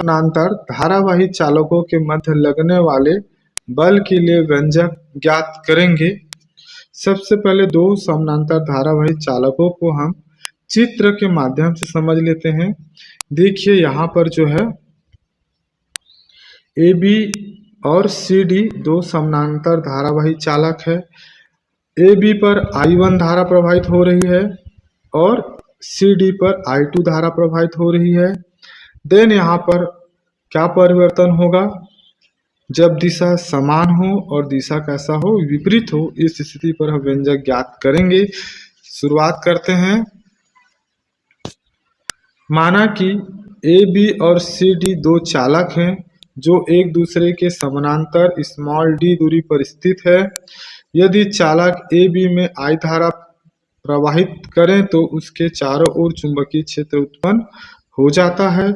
समानांतर धारावाही चालकों के मध्य लगने वाले बल के लिए व्यंजक ज्ञात करेंगे। सबसे पहले दो समानांतर धारावाही चालकों को हम चित्र के माध्यम से समझ लेते हैं। देखिए यहाँ पर जो है ए बी और सी डी दो समानांतर धारावाही चालक है। ए बी पर I1 धारा प्रवाहित हो रही है और सी डी पर I2 धारा प्रवाहित हो रही है। देन यहाँ पर क्या परिवर्तन होगा? जब दिशा समान हो और दिशा कैसा हो? विपरीत हो। इस स्थिति पर हम व्यंजक ज्ञात करेंगे। शुरुआत करते हैं। माना कि ए बी और सी डी दो चालक हैं जो एक दूसरे के समानांतर स्मॉल डी दूरी पर स्थित है। यदि चालक ए बी में I धारा प्रवाहित करें तो उसके चारों ओर चुंबकीय क्षेत्र उत्पन्न हो जाता है।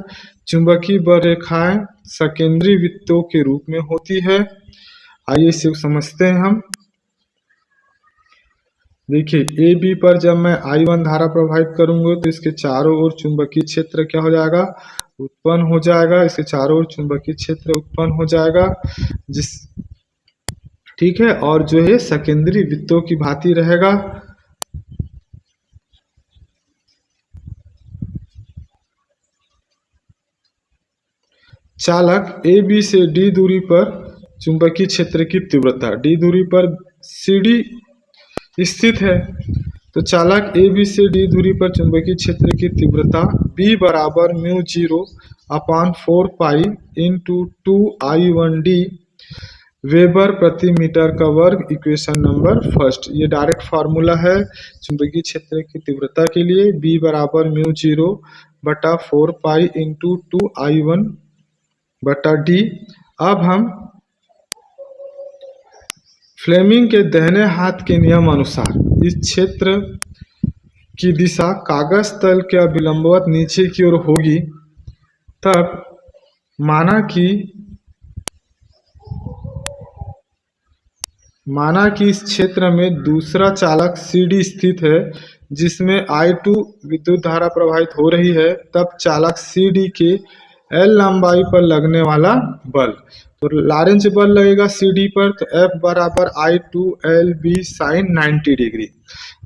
चुंबकीय बल रेखाएं सकेंद्रीय वृत्तों के रूप में होती है। आइए इसे समझते हैं हम। देखिए ए बी पर जब मैं I1 धारा प्रवाहित करूंगा तो इसके चारों ओर चुंबकीय क्षेत्र क्या हो जाएगा? उत्पन्न हो जाएगा। इसके चारों ओर चुंबकीय क्षेत्र उत्पन्न हो जाएगा ठीक है, और जो है सकेंद्रीय वृत्तों की भांति रहेगा। चालक ए बी से डी दूरी पर चुंबकीय क्षेत्र की तीव्रता डी दूरी पर सी डी स्थित है। तो चालक ए बी से डी दूरी पर चुंबकीय क्षेत्र की तीव्रता B बराबर μ0/4 पाई इंटू 2I1D वेबर प्रति मीटर का वर्ग। इक्वेशन नंबर फर्स्ट, ये डायरेक्ट फार्मूला है चुंबकीय क्षेत्र की तीव्रता के लिए। B बराबर μ0/4 पाई इंटू 2I1/D। अब हम फ्लेमिंग के दाहिने हाथ के नियम अनुसार इस क्षेत्र की दिशा कागज तल के अभिलंबवत नीचे की ओर होगी। तब माना कि इस क्षेत्र में दूसरा चालक CD स्थित है जिसमें I2 विद्युत धारा प्रवाहित हो रही है। तब चालक CD के L लंबाई पर लगने वाला बल, तो लॉरेंज बल लगेगा CD पर, तो F बराबर I2LB sin 90 डिग्री,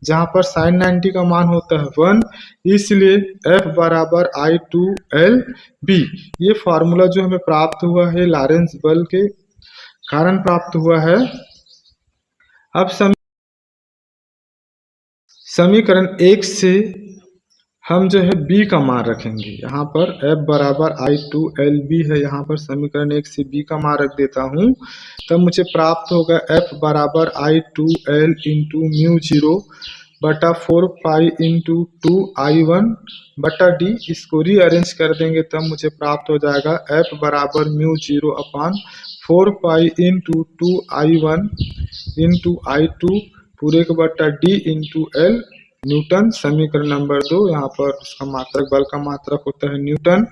जहां पर sin 90 का मान होता है 1, इसलिए F बराबर I2LB। ये फार्मूला जो हमें प्राप्त हुआ है लॉरेंज बल के कारण प्राप्त हुआ है। अब समीकरण 1 से हम जो है B का मान रखेंगे। यहाँ पर F बराबर I2LB है, यहाँ पर समीकरण 1 से B का मान रख देता हूँ। तब मुझे प्राप्त होगा F बराबर I2L into μ0/4 pi into 2I1/D। इसको रीअरेंज कर देंगे तब मुझे प्राप्त हो जाएगा F बराबर μ0/4 pi into 2I1 into I2 पूरे का बट्टा D इंटू L न्यूटन। समीकरण नंबर 2, यहाँ पर इसका मात्रक बल का मात्रक होता है न्यूटन।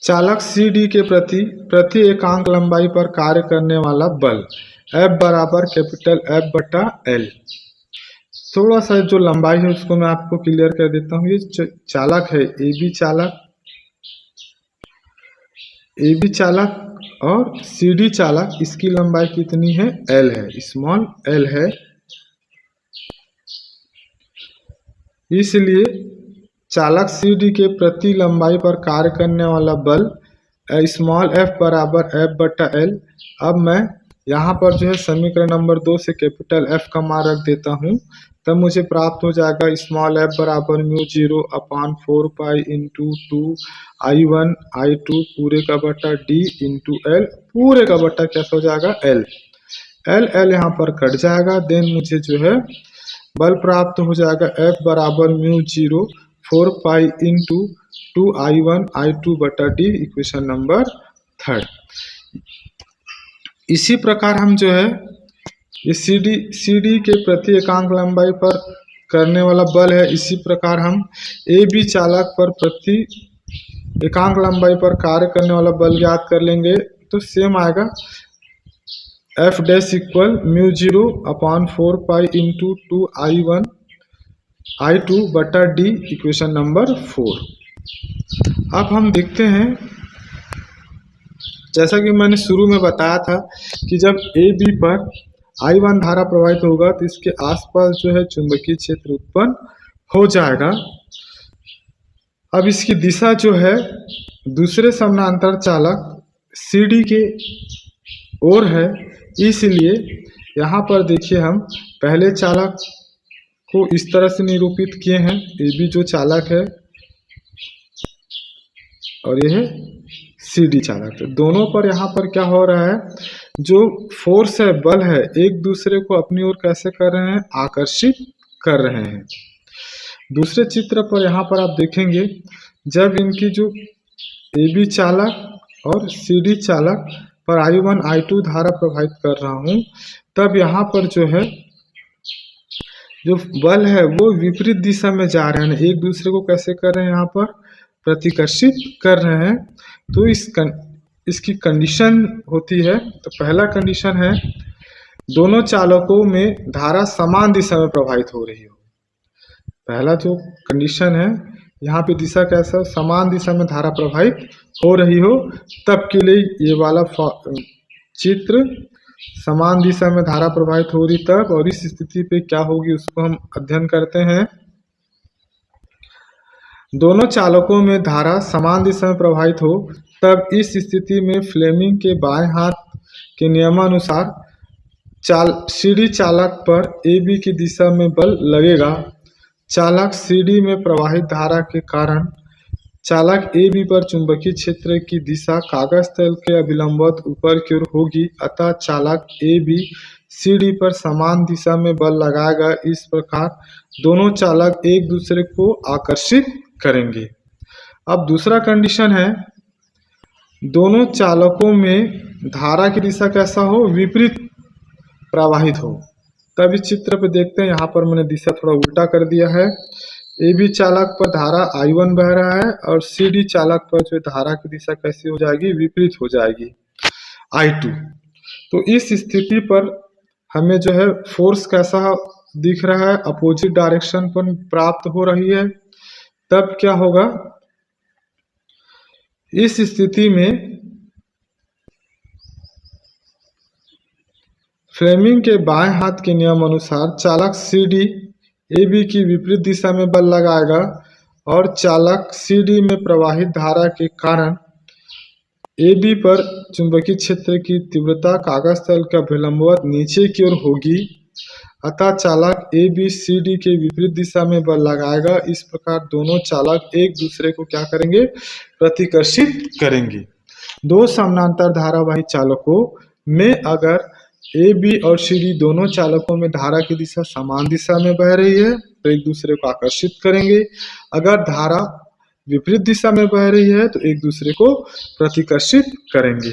चालक CD के प्रति एकांक लंबाई पर कार्य करने वाला बल F बराबर कैपिटल F/L। थोड़ा सा जो लंबाई है उसको मैं आपको क्लियर कर देता हूँ। ये चालक है ए बी चालक और CD चालक, इसकी लंबाई कितनी है? L है, स्मॉल L है। इसलिए चालक CD के प्रति लंबाई पर कार्य करने वाला बल स्मॉल f बराबर F/L। अब मैं यहाँ पर जो है समीकरण नंबर 2 से कैपिटल F का मान रख देता हूँ। तब मुझे प्राप्त हो जाएगा स्मॉल f बराबर μ0/4 पाई इंटू 2I1 I2 पूरे का बट्टा D इंटू L पूरे का बट्टा कैसा हो जाएगा? L यहाँ पर कट जाएगा। देन मुझे जो है बल प्राप्त हो जाएगा F बराबर μ0/4 pi into 2I1 I2/D। Equation number 3। इसी प्रकार हम जो है ये CD के प्रति एकांक लंबाई पर करने वाला बल है। इसी प्रकार हम AB चालक पर प्रति एकांक लंबाई पर कार्य करने वाला बल ज्ञात कर लेंगे। तो सेम आएगा F dash equal μ0/4 pi into 2I1 I2 बटा डी, इक्वेशन नंबर 4। अब हम देखते हैं, जैसा कि मैंने शुरू में बताया था कि जब ए बी पर I1 धारा प्रवाहित होगा तो इसके आसपास जो है चुंबकीय क्षेत्र उत्पन्न हो जाएगा। अब इसकी दिशा जो है दूसरे समानांतर चालक CD के ओर है, इसलिए यहाँ पर देखिए हम पहले चालक को इस तरह से निरूपित किए हैं, AB जो चालक है और यह है CD चालक। तो दोनों पर यहाँ पर क्या हो रहा है, जो फोर्स है, बल है, एक दूसरे को अपनी ओर कैसे कर रहे हैं, आकर्षित कर रहे हैं। दूसरे चित्र पर यहाँ पर आप देखेंगे, जब इनकी जो AB चालक और CD चालक पर I1 I2 धारा प्रवाहित कर रहा हूँ, तब यहाँ पर जो है जो बल है वो विपरीत दिशा में जा रहे हैं, एक दूसरे को कैसे कर रहे हैं, यहाँ पर प्रतिकर्षित कर रहे हैं। तो इसकी कंडीशन होती है, तो पहला कंडीशन है दोनों चालकों में धारा समान दिशा में प्रवाहित हो रही हो। पहला जो कंडीशन है यहाँ पे दिशा कैसा, समान दिशा में धारा प्रवाहित हो रही हो, तब के लिए ये वाला चित्र समान दिशा में धारा प्रवाहित हो रही तब, और इस स्थिति पे क्या होगी उसको हम अध्ययन करते हैं। दोनों चालकों में धारा समान दिशा में प्रवाहित हो तब इस स्थिति में फ्लेमिंग के बाएं हाथ के नियमानुसार CD चालक पर AB की दिशा में बल लगेगा। चालक CD में प्रवाहित धारा के कारण चालक AB पर चुंबकीय क्षेत्र की दिशा कागज तल के अभिलंबवत ऊपर की ओर होगी, अतः चालक AB CD पर समान दिशा में बल लगाएगा। इस प्रकार दोनों चालक एक दूसरे को आकर्षित करेंगे। अब दूसरा कंडीशन है दोनों चालकों में धारा की दिशा कैसा हो, विपरीत प्रवाहित हो। तब इस चित्र पे देखते हैं, यहाँ पर मैंने दिशा थोड़ा उल्टा कर दिया है। AB चालक पर धारा I1 बह रहा है और CD चालक पर जो धारा की दिशा कैसी हो जाएगी, विपरीत हो जाएगी, I2। तो इस स्थिति पर हमें जो है फोर्स कैसा दिख रहा है, अपोजिट डायरेक्शन पर प्राप्त हो रही है। तब क्या होगा, इस स्थिति में फ्लेमिंग के बाएं हाथ के नियम अनुसार चालक CD AB की विपरीत दिशा में बल लगाएगा और चालक CD में प्रवाहित धारा के कारण AB पर चुंबकीय क्षेत्र की तीव्रता कागज तल का अभिलंबवत नीचे की ओर होगी, अतः चालक AB CD के विपरीत दिशा में बल लगाएगा। इस प्रकार दोनों चालक एक दूसरे को क्या करेंगे, प्रतिकर्षित करेंगे। दो समानांतर धारावाही चालकों में अगर AB और CD दोनों चालकों में धारा की दिशा समान दिशा में बह रही है तो एक दूसरे को आकर्षित करेंगे। अगर धारा विपरीत दिशा में बह रही है तो एक दूसरे को प्रतिकर्षित करेंगे।